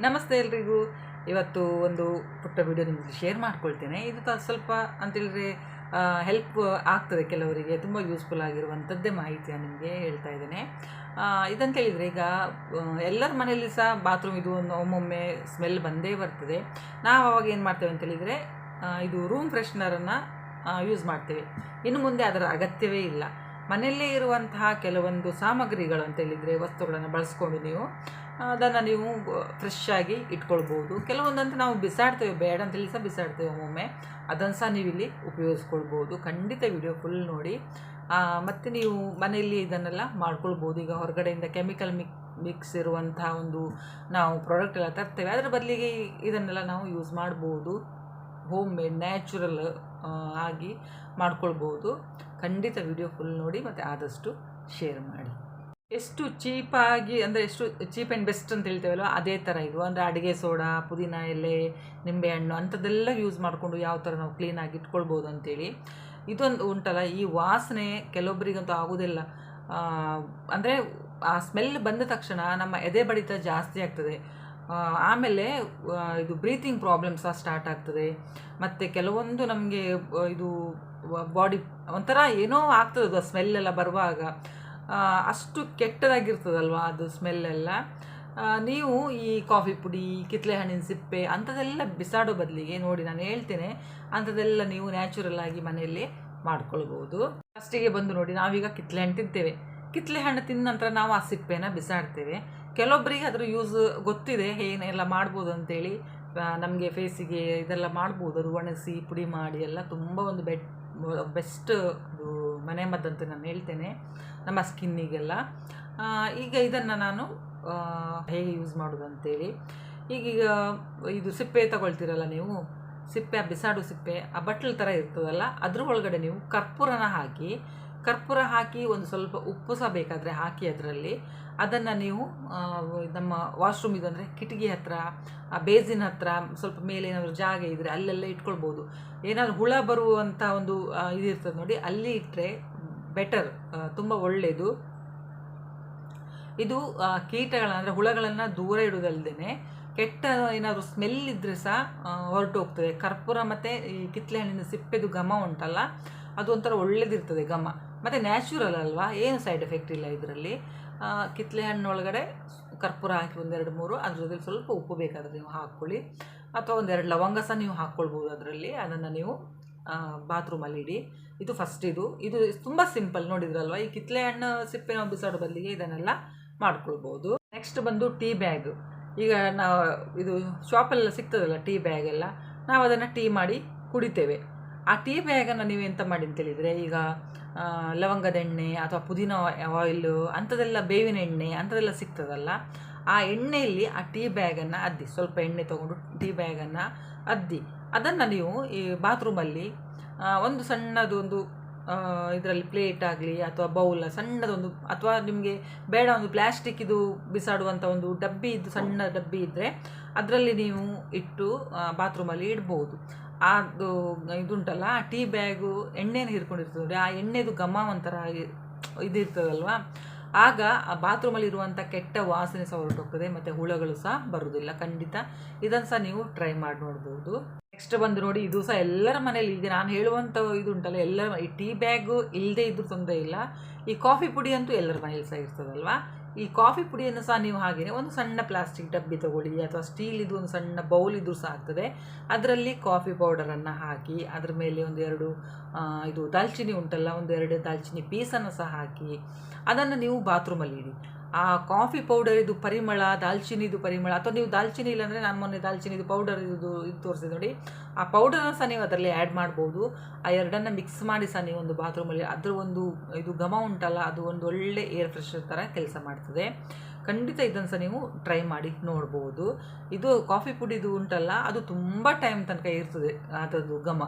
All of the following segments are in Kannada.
ನಮಸ್ತೆ ಎಲ್ರಿಗೂ. ಇವತ್ತು ಒಂದು ಪುಟ್ಟ ವಿಡಿಯೋ ನಿಮಗೆ ಶೇರ್ ಮಾಡ್ಕೊಳ್ತೇನೆ. ಇದು ಸ್ವಲ್ಪ ಅಂತೇಳಿದರೆ ಹೆಲ್ಪ್ ಆಗ್ತದೆ, ಕೆಲವರಿಗೆ ತುಂಬ ಯೂಸ್ಫುಲ್ ಆಗಿರುವಂಥದ್ದೇ ಮಾಹಿತಿಯನ್ನು ನಿಮಗೆ ಹೇಳ್ತಾ ಇದ್ದೇನೆ. ಇದಂತೇಳಿದರೆ ಈಗ ಎಲ್ಲರ ಮನೆಯಲ್ಲಿ ಸಹ ಬಾತ್ರೂಮ್ ಇದು ಒಮ್ಮೊಮ್ಮೆ ಸ್ಮೆಲ್ ಬಂದೇ ಬರ್ತದೆ. ನಾವು ಅವಾಗ ಏನು ಮಾಡ್ತೇವೆ ಅಂತೇಳಿದರೆ ಇದು ರೂಮ್ ಫ್ರೆಶ್ನರನ್ನು ಯೂಸ್ ಮಾಡ್ತೇವೆ. ಇನ್ನು ಮುಂದೆ ಅದರ ಅಗತ್ಯವೇ ಇಲ್ಲ. ಮನೆಯಲ್ಲೇ ಇರುವಂತಹ ಕೆಲವೊಂದು ಸಾಮಗ್ರಿಗಳು ಅಂತೇಳಿದರೆ ವಸ್ತುಗಳನ್ನು ಬಳಸ್ಕೊಂಡು ನೀವು ಅದನ್ನು ನೀವು ಫ್ರೆಶ್ ಆಗಿ ಇಟ್ಕೊಳ್ಬೋದು. ಕೆಲವೊಂದಂತೂ ನಾವು ಬಿಸಾಡ್ತೇವೆ, ಬೇಡ ಅಂತೇಳಿ ಸಹ ಬಿಸಾಡ್ತೇವೆ ಒಮ್ಮೊಮ್ಮೆ. ಅದನ್ನು ಸಹ ನೀವು ಇಲ್ಲಿ ಉಪಯೋಗಿಸ್ಕೊಳ್ಬೋದು. ಖಂಡಿತ ವಿಡಿಯೋ ಫುಲ್ ನೋಡಿ. ಮತ್ತು ನೀವು ಮನೆಯಲ್ಲಿ ಇದನ್ನೆಲ್ಲ ಮಾಡ್ಕೊಳ್ಬೋದು. ಈಗ ಹೊರಗಡೆಯಿಂದ ಕೆಮಿಕಲ್ ಮಿಕ್ಸ್ ಇರುವಂತಹ ಒಂದು ನಾವು ಪ್ರಾಡಕ್ಟ್ ಎಲ್ಲ ತರ್ತೇವೆ, ಅದರ ಬದಲಿಗೆ ಇದನ್ನೆಲ್ಲ ನಾವು ಯೂಸ್ ಮಾಡ್ಬೋದು. ಹೋಮ್ ಮೇಡ್ ನ್ಯಾಚುರಲ್ ಆಗಿ ಮಾಡ್ಕೊಳ್ಬೋದು. ಖಂಡಿತ ವಿಡಿಯೋ ಫುಲ್ ನೋಡಿ ಮತ್ತು ಆದಷ್ಟು ಶೇರ್ ಮಾಡಿ. ಎಷ್ಟು ಚೀಪಾಗಿ ಅಂದರೆ ಎಷ್ಟು ಚೀಪ್ ಆ್ಯಂಡ್ ಬೆಸ್ಟ್ ಅಂತ ಹೇಳ್ತೇವಲ್ವ, ಅದೇ ಥರ ಇದು. ಅಂದರೆ ಅಡುಗೆ ಸೋಡಾ, ಪುದೀನ ಎಲೆ, ನಿಂಬೆಹಣ್ಣು ಅಂಥದ್ದೆಲ್ಲ ಯೂಸ್ ಮಾಡಿಕೊಂಡು ಯಾವ ಥರ ನಾವು ಕ್ಲೀನಾಗಿ ಇಟ್ಕೊಳ್ಬೋದು ಅಂತೇಳಿ. ಇದೊಂದು ಉಂಟಲ್ಲ, ಈ ವಾಸನೆ ಕೆಲವೊಬ್ಬರಿಗಂತೂ ಆಗೋದಿಲ್ಲ. ಅಂದರೆ ಆ ಸ್ಮೆಲ್ ಬಂದ ತಕ್ಷಣ ನಮ್ಮ ಎದೆ ಬಡಿತ ಜಾಸ್ತಿ ಆಗ್ತದೆ. ಆಮೇಲೆ ಇದು ಬ್ರೀತಿಂಗ್ ಪ್ರಾಬ್ಲಮ್ ಸಹ ಸ್ಟಾರ್ಟ್ ಆಗ್ತದೆ. ಮತ್ತು ಕೆಲವೊಂದು ನಮಗೆ ಇದು ಬಾಡಿ ಒಂಥರ ಏನೋ ಆಗ್ತದೆ ಅದು ಸ್ಮೆಲ್ಲೆಲ್ಲ ಬರುವಾಗ. ಅಷ್ಟು ಕೆಟ್ಟದಾಗಿರ್ತದಲ್ವ ಅದು ಸ್ಮೆಲ್ಲೆಲ್ಲ. ನೀವು ಈ ಕಾಫಿ ಪುಡಿ, ಕಿತ್ತಳೆ ಹಣ್ಣಿನ ಸಿಪ್ಪೆ ಅಂಥದ್ದೆಲ್ಲ ಬಿಸಾಡೋ ಬದಲಿಗೆ ನೋಡಿ, ನಾನು ಹೇಳ್ತೇನೆ, ಅಂಥದ್ದೆಲ್ಲ ನೀವು ನ್ಯಾಚುರಲ್ ಆಗಿ ಮನೆಯಲ್ಲಿ ಮಾಡ್ಕೊಳ್ಬೋದು. ಫಸ್ಟಿಗೆ ಬಂದು ನೋಡಿ, ನಾವೀಗ ಕಿತ್ತಳೆ ಹಣ್ಣು ತಿಂತೇವೆ. ಕಿತ್ತಳೆ ಹಣ್ಣು ತಿಂದ ನಂತರ ನಾವು ಆ ಸಿಪ್ಪೆನ ಬಿಸಾಡ್ತೇವೆ. ಕೆಲವೊಬ್ಬರಿಗೆ ಅದರ ಯೂಸ್ ಗೊತ್ತಿದೆ, ಏನೆಲ್ಲ ಮಾಡ್ಬೋದು ಅಂತೇಳಿ. ನಮಗೆ ಫೇಸಿಗೆ ಇದೆಲ್ಲ ಮಾಡ್ಬೋದು, ಅದು ಒಣಗಿಸಿ ಪುಡಿ ಮಾಡಿ ಎಲ್ಲ ತುಂಬ ಒಂದು ಬೆಸ್ಟ್ ಅದು ಮನೆಮದ್ದಂತ ನಾನು ಹೇಳ್ತೇನೆ ನಮ್ಮ ಸ್ಕಿನ್ನಿಗೆಲ್ಲ. ಈಗ ಇದನ್ನು ನಾನು ಹೇಗೆ ಯೂಸ್ ಮಾಡೋದು ಅಂತೇಳಿ, ಈಗೀಗ ಇದು ಸಿಪ್ಪೆ ತಗೊಳ್ತೀರಲ್ಲ ನೀವು, ಸಿಪ್ಪೆ ಬಿಸಾಡು ಸಿಪ್ಪೆ ಆ ಬಟ್ಲು ಥರ ಇರ್ತದಲ್ಲ, ಅದ್ರ ಒಳಗಡೆ ನೀವು ಕರ್ಪೂರ ಹಾಕಿ ಒಂದು ಸ್ವಲ್ಪ ಉಪ್ಪು ಸಹ ಬೇಕಾದರೆ ಹಾಕಿ ಅದರಲ್ಲಿ ಅದನ್ನು ನೀವು ನಮ್ಮ ವಾಶ್ರೂಮ್ ಇದು ಅಂದರೆ ಕಿಟಕಿ ಹತ್ರ, ಆ ಬೇಸಿನ್ ಹತ್ರ ಸ್ವಲ್ಪ ಮೇಲೆ ಏನಾದರೂ ಜಾಗ ಇದ್ದರೆ ಅಲ್ಲೆಲ್ಲ ಇಟ್ಕೊಳ್ಬೋದು. ಏನಾದರೂ ಹುಳ ಬರುವಂಥ ಒಂದು ಇದಿರ್ತದೆ ನೋಡಿ, ಅಲ್ಲಿ ಇಟ್ಟರೆ ಬೆಟರ್, ತುಂಬ ಒಳ್ಳೆಯದು. ಇದು ಕೀಟಗಳ ಅಂದರೆ ಹುಳಗಳನ್ನು ದೂರ ಇಡೋದಲ್ಲದೆ ಕೆಟ್ಟ ಏನಾದರೂ ಸ್ಮೆಲ್ ಇದ್ದರೆ ಸಹ ಹೊರಟು ಹೋಗ್ತದೆ. ಕರ್ಪೂರ ಮತ್ತು ಈ ಕಿತ್ತಳೆ ಹಣ್ಣಿನ ಸಿಪ್ಪೆದು ಘಮ ಉಂಟಲ್ಲ, ಅದು ಒಂಥರ ಒಳ್ಳೇದಿರ್ತದೆ ಘಮ. ಮತ್ತು ನ್ಯಾಚುರಲ್ ಅಲ್ವಾ, ಏನು ಸೈಡ್ ಎಫೆಕ್ಟ್ ಇಲ್ಲ ಇದರಲ್ಲಿ. ಕಿತ್ತಳೆ ಹಣ್ಣು ಒಳಗಡೆ ಕರ್ಪೂರ ಹಾಕಿ 1-2-3, ಅದ್ರ ಜೊತೆ ಸ್ವಲ್ಪ ಉಪ್ಪು ಬೇಕಾದರೆ ನೀವು ಹಾಕ್ಕೊಳ್ಳಿ, ಅಥವಾ 1-2 ಲವಂಗ ಸಹ ನೀವು ಹಾಕ್ಕೊಳ್ಬೋದು ಅದರಲ್ಲಿ. ಅದನ್ನು ನೀವು ಬಾತ್ರೂಮಲ್ಲಿ ಇಡಿ. ಇದು ಫಸ್ಟ್. ಇದು ತುಂಬ ಸಿಂಪಲ್, ನೋಡಿದ್ರಲ್ವ. ಈ ಕಿತ್ತಳೆ ಹಣ್ಣು ಸಿಪ್ಪೆ ನಾವು ಬಿಸಾಡೋ ಬದಲಿಗೆ ಇದನ್ನೆಲ್ಲ ಮಾಡ್ಕೊಳ್ಬೋದು. ನೆಕ್ಸ್ಟ್ ಬಂದು ಟೀ ಬ್ಯಾಗ್. ಈಗ ನಾವು ಇದು ಶಾಪಲ್ಲೆಲ್ಲ ಸಿಗ್ತದಲ್ಲ ಟೀ ಬ್ಯಾಗ್ ಎಲ್ಲ, ನಾವು ಅದನ್ನು ಟೀ ಮಾಡಿ ಕುಡಿತೇವೆ. ಆ ಟೀ ಬ್ಯಾಗನ್ನು ನೀವು ಎಂತ ಮಾಡಿ ಅಂತೇಳಿದರೆ, ಈಗ ಲವಂಗದ ಎಣ್ಣೆ ಅಥವಾ ಪುದೀನ ಆಯಿಲು ಅಂಥದ್ದೆಲ್ಲ, ಬೇವಿನ ಎಣ್ಣೆ ಅಂಥದ್ದೆಲ್ಲ ಸಿಗ್ತದಲ್ಲ, ಆ ಎಣ್ಣೆಯಲ್ಲಿ ಆ ಟೀ ಬ್ಯಾಗನ್ನು ಅದ್ದಿ, ಸ್ವಲ್ಪ ಎಣ್ಣೆ ತೊಗೊಂಡು ಟೀ ಬ್ಯಾಗನ್ನು ಅದ್ದಿ ಅದನ್ನು ನೀವು ಈ ಬಾತ್ರೂಮಲ್ಲಿ ಒಂದು ಸಣ್ಣದೊಂದು ಇದರಲ್ಲಿ ಪ್ಲೇಟ್ ಆಗಲಿ ಅಥವಾ ಬೌಲ್ ಸಣ್ಣದೊಂದು, ಅಥವಾ ನಿಮಗೆ ಬೇಡ ಒಂದು ಪ್ಲ್ಯಾಸ್ಟಿಕ್ ಇದು ಬಿಸಾಡುವಂಥ ಒಂದು ಡಬ್ಬಿ, ಇದು ಸಣ್ಣ ಡಬ್ಬಿ ಇದ್ದರೆ ಅದರಲ್ಲಿ ನೀವು ಇಟ್ಟು ಬಾತ್ರೂಮಲ್ಲಿ ಇಡ್ಬೋದು. ಅದು ಇದುಂಟಲ್ಲ, ಆ ಟೀ ಬ್ಯಾಗು ಎಣ್ಣೆನ ಹಿಡ್ಕೊಂಡಿರ್ತದೆ ನೋಡಿ, ಆ ಎಣ್ಣೆದು ಘಮ ಒಂಥರ ಇದಿರ್ತದಲ್ವ, ಆಗ ಆ ಬಾತ್ರೂಮಲ್ಲಿ ಇರುವಂಥ ಕೆಟ್ಟ ವಾಸನೆ ಸಹ ಹೊರಟೋಗ್ತದೆ ಮತ್ತು ಹುಳಗಳು ಸಹ ಬರುವುದಿಲ್ಲ. ಖಂಡಿತ ಇದನ್ನು ಸಹ ನೀವು ಟ್ರೈ ಮಾಡಿ ನೋಡ್ಬೋದು. ನೆಕ್ಸ್ಟ್ ಬಂದು ನೋಡಿ, ಇದು ಸಹ ಎಲ್ಲರ ಮನೇಲಿ ಈಗ ನಾನು ಹೇಳುವಂಥ ಇದುಂಟಲ್ಲ, ಎಲ್ಲರ ಈ ಟೀ ಬ್ಯಾಗು ಇಲ್ಲದೆ ಇದ್ರೂ ತೊಂದರೆ ಇಲ್ಲ. ಈ ಕಾಫಿ ಪುಡಿ ಅಂತೂ ಎಲ್ಲರ ಮನೇಲಿ ಸಹ ಇರ್ತದಲ್ವ. ಈ ಕಾಫಿ ಪುಡಿಯನ್ನು ಸಹ ನೀವು ಹಾಗೆಯೇ ಒಂದು ಸಣ್ಣ ಪ್ಲಾಸ್ಟಿಕ್ ಡಬ್ಬಿ ತೊಗೊಳ್ಳಿ, ಅಥವಾ ಸ್ಟೀಲ್ ಇದು ಒಂದು ಸಣ್ಣ ಬೌಲ್ ಇದ್ರೂ ಸಹ ಆಗ್ತದೆ. ಅದರಲ್ಲಿ ಕಾಫಿ ಪೌಡರನ್ನು ಹಾಕಿ, ಅದ್ರ ಮೇಲೆ 1-2 ಇದು ದಾಲ್ಚಿನ್ನಿ ಉಂಟಲ್ಲ, 1-2 ದಾಲ್ಚಿನ್ನಿ ಪೀಸನ್ನು ಸಹ ಹಾಕಿ ಅದನ್ನು ನೀವು ಬಾತ್ರೂಮಲ್ಲಿ ಇಡಿ. ಆ ಕಾಫಿ ಪೌಡರ್ ಇದು ಪರಿಮಳ, ದಾಲ್ಚಿನ್ನಿದು ಪರಿಮಳ, ಅಥವಾ ನೀವು ದಾಲ್ಚಿನ್ನಿ ಇಲ್ಲಾಂದರೆ ನಾನು ಮೊನ್ನೆ ದಾಲ್ಚಿನ್ನಿದು ಪೌಡರ್ ಇದು ತೋರಿಸಿದೆ ನೋಡಿ, ಆ ಪೌಡರನ್ನು ಸಹ ನೀವು ಅದರಲ್ಲಿ ಆ್ಯಡ್ ಮಾಡ್ಬೋದು. ಆ ಎರಡನ್ನು ಮಿಕ್ಸ್ ಮಾಡಿ ಸಹ ನೀವು ಒಂದು ಬಾತ್ರೂಮಲ್ಲಿ, ಅದರ ಒಂದು ಇದು ಘಮ ಉಂಟಲ್ಲ, ಅದು ಒಂದು ಒಳ್ಳೆ ಏರ್ ಫ್ರೆಶರ್ ಥರ ಕೆಲಸ ಮಾಡ್ತದೆ. ಖಂಡಿತ ಇದನ್ನು ಸಹ ನೀವು ಟ್ರೈ ಮಾಡಿ ನೋಡ್ಬೋದು. ಇದು ಕಾಫಿ ಪುಡಿದು ಉಂಟಲ್ಲ, ಅದು ತುಂಬ ಟೈಮ್ ತನಕ ಇರ್ತದೆ ಅದರದ್ದು ಘಮ.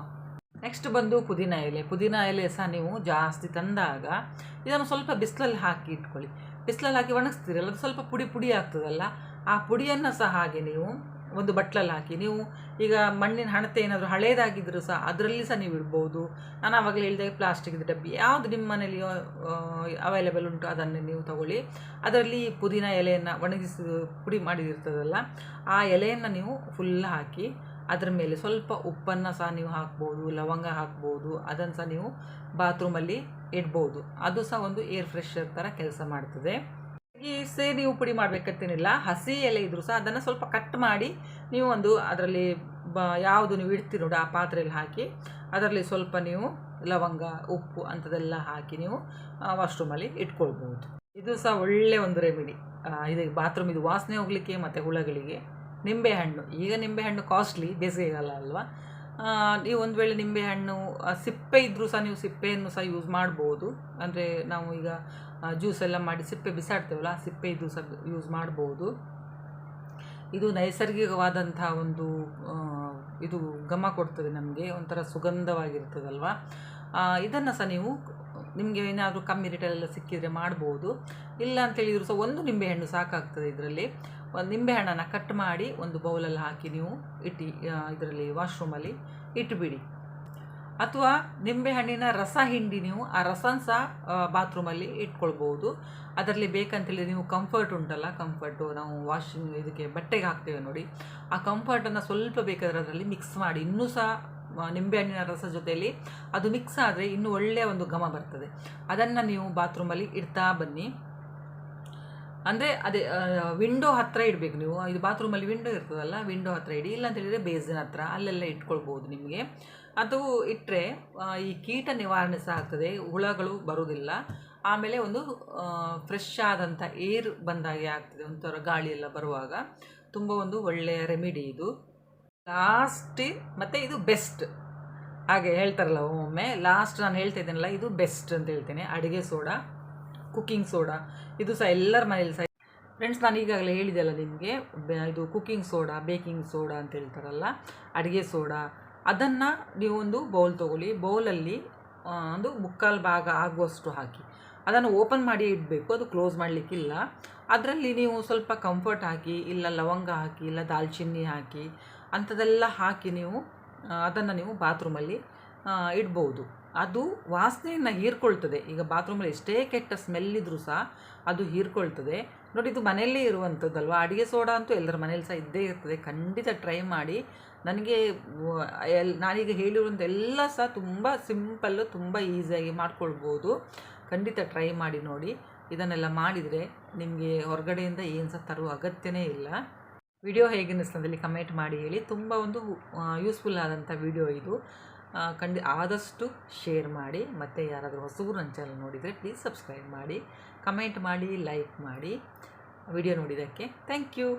ನೆಕ್ಸ್ಟ್ ಬಂದು ಪುದೀನ ಎಲೆ ಸಹ ನೀವು ಜಾಸ್ತಿ ತಂದಾಗ ಇದನ್ನು ಸ್ವಲ್ಪ ಬಿಸಿಲಲ್ಲಿ ಹಾಕಿ ಇಟ್ಕೊಳ್ಳಿ. ಬಿಸಿಲಲ್ಲಿ ಹಾಕಿ ಒಣಗಿಸ್ತೀರಲ್ಲ, ಅದು ಸ್ವಲ್ಪ ಪುಡಿ ಆಗ್ತದಲ್ಲ, ಆ ಪುಡಿಯನ್ನು ಸಹ ಹಾಗೆ ನೀವು ಒಂದು ಬಟ್ಲಲ್ಲಿ ಹಾಕಿ ನೀವು ಈಗ ಮಣ್ಣಿನ ಹಣತೆ ಏನಾದರೂ ಹಳೇದಾಗಿದ್ದರೂ ಸಹ ಅದರಲ್ಲಿ ಸಹ ನೀವು ಇಡ್ಬೋದು. ನಾನು ಆವಾಗಲೇ ಹೇಳಿದೆ ಪ್ಲಾಸ್ಟಿಕ್ದು ಡಬ್ಬಿ ಯಾವುದು ನಿಮ್ಮ ಮನೇಲಿ ಅವೈಲೇಬಲ್ ಉಂಟು ಅದನ್ನು ನೀವು ತಗೊಳ್ಳಿ. ಅದರಲ್ಲಿ ಪುದೀನ ಎಲೆಯನ್ನು ಒಣಗಿಸಿ ಪುಡಿ ಮಾಡಿದಿರ್ತದಲ್ಲ ಆ ಎಲೆಯನ್ನು ನೀವು ಫುಲ್ ಹಾಕಿ ಅದರ ಮೇಲೆ ಸ್ವಲ್ಪ ಉಪ್ಪನ್ನು ಸಹ ನೀವು ಹಾಕ್ಬೋದು, ಲವಂಗ ಹಾಕ್ಬೋದು. ಅದನ್ನು ಸಹ ನೀವು ಬಾತ್ರೂಮಲ್ಲಿ ಇಡ್ಬೋದು. ಅದು ಸಹ ಒಂದು ಏರ್ ಫ್ರೆಶರ್ ಥರ ಕೆಲಸ ಮಾಡ್ತದೆ. ಈ ನೀವು ಪುಡಿ ಮಾಡಬೇಕಂತೇನಿಲ್ಲ, ಹಸಿ ಎಲೆ ಇದ್ದರೂ ಸಹ ಅದನ್ನು ಸ್ವಲ್ಪ ಕಟ್ ಮಾಡಿ ನೀವು ಒಂದು ಅದರಲ್ಲಿ ಯಾವುದು ನೀವು ಇಡ್ತೀರಿ ನೋಡಿ ಆ ಪಾತ್ರೆಯಲ್ಲಿ ಹಾಕಿ ಅದರಲ್ಲಿ ಸ್ವಲ್ಪ ನೀವು ಲವಂಗ ಉಪ್ಪು ಅಂಥದ್ದೆಲ್ಲ ಹಾಕಿ ನೀವು ವಾಶ್ರೂಮಲ್ಲಿ ಇಟ್ಕೊಳ್ಬೋದು. ಇದು ಸಹ ಒಳ್ಳೆ ಒಂದು ರೆಮಿಡಿ ಇದು ಬಾತ್ರೂಮ್ ಇದು ವಾಸನೆ ಹೋಗಲಿಕ್ಕೆ ಮತ್ತು ಹುಳಗಳಿಗೆ. ನಿಂಬೆಹಣ್ಣು, ಈಗ ನಿಂಬೆಹಣ್ಣು ಕಾಸ್ಟ್ಲಿ ಬೇಸಿಗೆಗಾಲ ಅಲ್ವಾ, ನೀವು ಒಂದು ವೇಳೆ ನಿಂಬೆಹಣ್ಣು ಸಿಪ್ಪೆ ಇದ್ದರೂ ಸಹ ನೀವು ಸಿಪ್ಪೆಯನ್ನು ಸಹ ಯೂಸ್ ಮಾಡ್ಬೋದು. ಅಂದರೆ ನಾವು ಈಗ ಜ್ಯೂಸ್ ಎಲ್ಲ ಮಾಡಿ ಸಿಪ್ಪೆ ಬಿಸಾಡ್ತೇವಲ್ಲ ಆ ಸಿಪ್ಪೆ ಇದ್ದು ಸಹ ಯೂಸ್ ಮಾಡ್ಬೋದು. ಇದು ನೈಸರ್ಗಿಕವಾದಂಥ ಒಂದು ಇದು ಘಮ ಕೊಡ್ತದೆ ನಮಗೆ, ಒಂಥರ ಸುಗಂಧವಾಗಿರ್ತದಲ್ವ. ಇದನ್ನು ಸಹ ನೀವು ನಿಮಗೆ ಏನಾದರೂ ಕಮ್ಮಿ ರೇಟಲ್ಲೆಲ್ಲ ಸಿಕ್ಕಿದರೆ ಮಾಡ್ಬೋದು. ಇಲ್ಲ ಅಂತೇಳಿದರೂ ಸಹ ಒಂದು ನಿಂಬೆಹಣ್ಣು ಸಾಕಾಗ್ತದೆ. ಇದರಲ್ಲಿ ಒಂದು ನಿಂಬೆಹಣ್ಣನ್ನು ಕಟ್ ಮಾಡಿ ಒಂದು ಬೌಲಲ್ಲಿ ಹಾಕಿ ನೀವು ಇದರಲ್ಲಿ ವಾಶ್ರೂಮಲ್ಲಿ ಇಟ್ಟುಬಿಡಿ. ಅಥವಾ ನಿಂಬೆಹಣ್ಣಿನ ರಸ ಹಿಂಡಿ ನೀವು ಆ ರಸನ ಸಹ ಬಾತ್ರೂಮಲ್ಲಿ ಇಟ್ಕೊಳ್ಬೋದು. ಅದರಲ್ಲಿ ಬೇಕಂತೇಳಿ ನೀವು ಕಂಫರ್ಟ್ ಉಂಟಲ್ಲ, ಕಂಫರ್ಟು ನಾವು ವಾಷಿಂಗ್ ಇದಕ್ಕೆ ಬಟ್ಟೆಗೆ ಹಾಕ್ತೇವೆ ನೋಡಿ, ಆ ಕಂಫರ್ಟನ್ನು ಸ್ವಲ್ಪ ಬೇಕಾದರೆ ಅದರಲ್ಲಿ ಮಿಕ್ಸ್ ಮಾಡಿ ಇನ್ನೂ ಸಹ ನಿಂಬೆಹಣ್ಣಿನ ರಸ ಜೊತೆಯಲ್ಲಿ ಅದು ಮಿಕ್ಸ್ ಆದರೆ ಇನ್ನೂ ಒಳ್ಳೆಯ ಒಂದು ಘಮ ಬರ್ತದೆ. ಅದನ್ನು ನೀವು ಬಾತ್ರೂಮಲ್ಲಿ ಇಡ್ತಾ ಬನ್ನಿ. ಅಂದರೆ ಅದೇ ವಿಂಡೋ ಹತ್ತಿರ ಇಡಬೇಕು ನೀವು. ಇದು ಬಾತ್ರೂಮಲ್ಲಿ ವಿಂಡೋ ಇರ್ತದಲ್ಲ, ವಿಂಡೋ ಹತ್ತಿರ ಇಡಿ. ಇಲ್ಲ ಅಂತೇಳಿದರೆ ಬೇಸಿನ್ ಹತ್ರ ಅಲ್ಲೆಲ್ಲ ಇಟ್ಕೊಳ್ಬೋದು. ನಿಮಗೆ ಅದು ಇಟ್ಟರೆ ಈ ಕೀಟ ನಿವಾರಣೆ ಸಹ ಆಗ್ತದೆ, ಹುಳಗಳು ಬರುವುದಿಲ್ಲ. ಆಮೇಲೆ ಒಂದು ಫ್ರೆಶ್ ಆದಂಥ ಏರ್ ಬಂದಾಗೆ ಆಗ್ತದೆ, ಒಂಥರ ಗಾಳಿ ಎಲ್ಲ ಬರುವಾಗ. ತುಂಬ ಒಂದು ಒಳ್ಳೆಯ ರೆಮಿಡಿ ಇದು. ಲಾಸ್ಟ್ ಮತ್ತು ಇದು ಬೆಸ್ಟ್ ಹಾಗೆ ಹೇಳ್ತಾರಲ್ಲ ಒಮ್ಮೊಮ್ಮೆ, ಲಾಸ್ಟ್ ನಾನು ಹೇಳ್ತಾ ಇದ್ದೇನಲ್ಲ ಇದು ಬೆಸ್ಟ್ ಅಂತ ಹೇಳ್ತೇನೆ. ಅಡುಗೆ ಸೋಡಾ, ಕುಕ್ಕಿಂಗ್ ಸೋಡಾ ಇದು ಸಹ ಎಲ್ಲರ ಮನೇಲಿ ಸಹ ಫ್ರೆಂಡ್ಸ್. ನಾನು ಈಗಾಗಲೇ ಹೇಳಿದೆಲ್ಲ ನಿಮಗೆ, ಇದು ಕುಕ್ಕಿಂಗ್ ಸೋಡಾ, ಬೇಕಿಂಗ್ ಸೋಡಾ ಅಂತ ಹೇಳ್ತಾರಲ್ಲ, ಅಡುಗೆ ಸೋಡಾ, ಅದನ್ನು ನೀವು ಒಂದು ಬೌಲ್ ತೊಗೊಳ್ಳಿ. ಬೌಲಲ್ಲಿ ಒಂದು 3/4 ಭಾಗ ಆಗುವಷ್ಟು ಹಾಕಿ ಅದನ್ನು ಓಪನ್ ಮಾಡಿ ಇಡಬೇಕು, ಅದು ಕ್ಲೋಸ್ ಮಾಡಲಿಕ್ಕಿಲ್ಲ. ಅದರಲ್ಲಿ ನೀವು ಸ್ವಲ್ಪ ಕಂಫರ್ಟ್ ಹಾಕಿ, ಇಲ್ಲ ಲವಂಗ ಹಾಕಿ, ಇಲ್ಲ ದಾಲ್ಚಿನ್ನಿ ಹಾಕಿ ಅಂಥದ್ದೆಲ್ಲ ಹಾಕಿ ನೀವು ಅದನ್ನು ನೀವು ಬಾತ್ರೂಮಲ್ಲಿ ಇಡ್ಬೋದು. ಅದು ವಾಸನೆಯನ್ನು ಹೀರ್ಕೊಳ್ತದೆ. ಈಗ ಬಾತ್ರೂಮಲ್ಲಿ ಎಷ್ಟೇ ಕೆಟ್ಟ ಸ್ಮೆಲ್ ಇದ್ದರೂ ಸಹ ಅದು ಹೀರ್ಕೊಳ್ತದೆ ನೋಡಿ. ಇದು ಮನೆಯಲ್ಲೇ ಇರುವಂಥದ್ದಲ್ವ, ಅಡುಗೆ ಸೋಡಾ ಅಂತೂ ಎಲ್ಲರ ಮನೇಲಿ ಸಹ ಇದ್ದೇ ಇರ್ತದೆ. ಖಂಡಿತ ಟ್ರೈ ಮಾಡಿ. ನನಗೆ ನಾನೀಗ ಹೇಳಿರುವಂಥ ಎಲ್ಲ ಸಹ ತುಂಬ ಸಿಂಪಲ್ಲು, ತುಂಬ ಈಸಿಯಾಗಿ ಮಾಡ್ಕೊಳ್ಬೋದು. ಖಂಡಿತ ಟ್ರೈ ಮಾಡಿ ನೋಡಿ. ಇದನ್ನೆಲ್ಲ ಮಾಡಿದರೆ ನಿಮಗೆ ಹೊರಗಡೆಯಿಂದ ಏನು ಸಹ ತರುವ ಅಗತ್ಯನೇ ಇಲ್ಲ. ವಿಡಿಯೋ ಹೇಗೆ ಅನ್ನಿಸ್ತದಲ್ಲಿ ಕಮೆಂಟ್ ಮಾಡಿ ಹೇಳಿ. ತುಂಬ ಒಂದು ಯೂಸ್ಫುಲ್ ಆದಂಥ ವಿಡಿಯೋ ಇದು. ಆದಷ್ಟು ಶೇರ್ ಮಾಡಿ. ಮತ್ತು ಯಾರಾದರೂ ಹೊಸಬರು ನನ್ನ ಚಾನಲ್ ನೋಡಿದರೆ ಪ್ಲೀಸ್ ಸಬ್ಸ್ಕ್ರೈಬ್ ಮಾಡಿ, ಕಮೆಂಟ್ ಮಾಡಿ, ಲೈಕ್ ಮಾಡಿ. ವಿಡಿಯೋ ನೋಡಿದ್ದಕ್ಕೆ ಥ್ಯಾಂಕ್ ಯು.